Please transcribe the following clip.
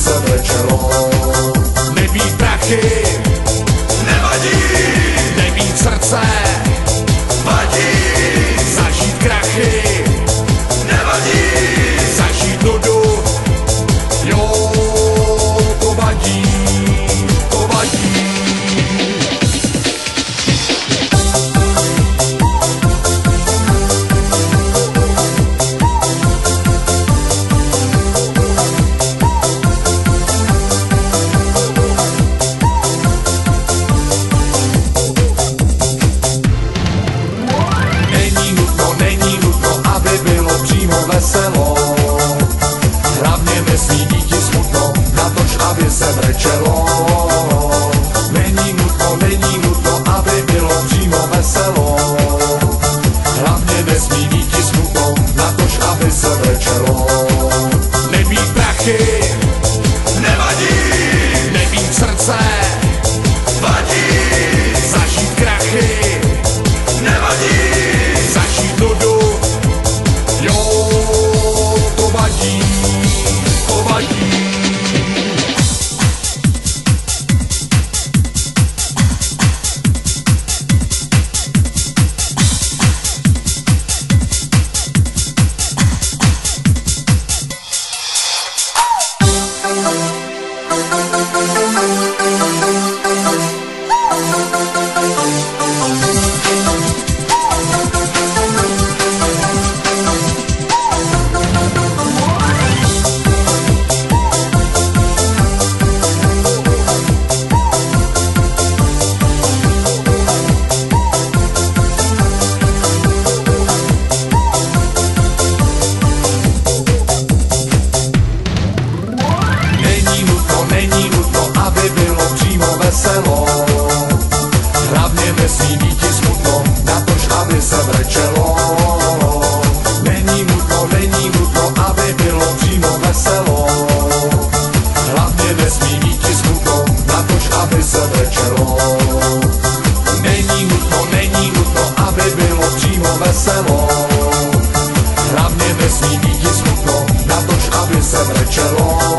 se brečelo. Nebýt prachy Nevadí, nebýt srdce, vadí, zažít krachy, nevadí, zažít nudu, jo, to vadí, to vadí. Není nutno, aby bylo přímo veselo. Hlavně nesmí díti smutno, natož aby se brečelo. Není nutno, aby bylo přímo veselo. Hlavně nesmí díti smutno, natož aby se brečelo. Nebýt prachy, nevadí, nebýt srdce, vadí, zažít krachy, nevadí, zažít nudu, jo, to vadí, to vadí. Není nutno, aby bylo přímo veselo. Hlavně nesmí díti smutno, natož aby se brečelo. Není nutno, aby bylo přímo veselo. Hlavně nesmí díti smutno, natož aby se brečelo. Není nutno, aby bylo přímo veselo. Hlavně nesmí díti smutno, natož aby se brečelo.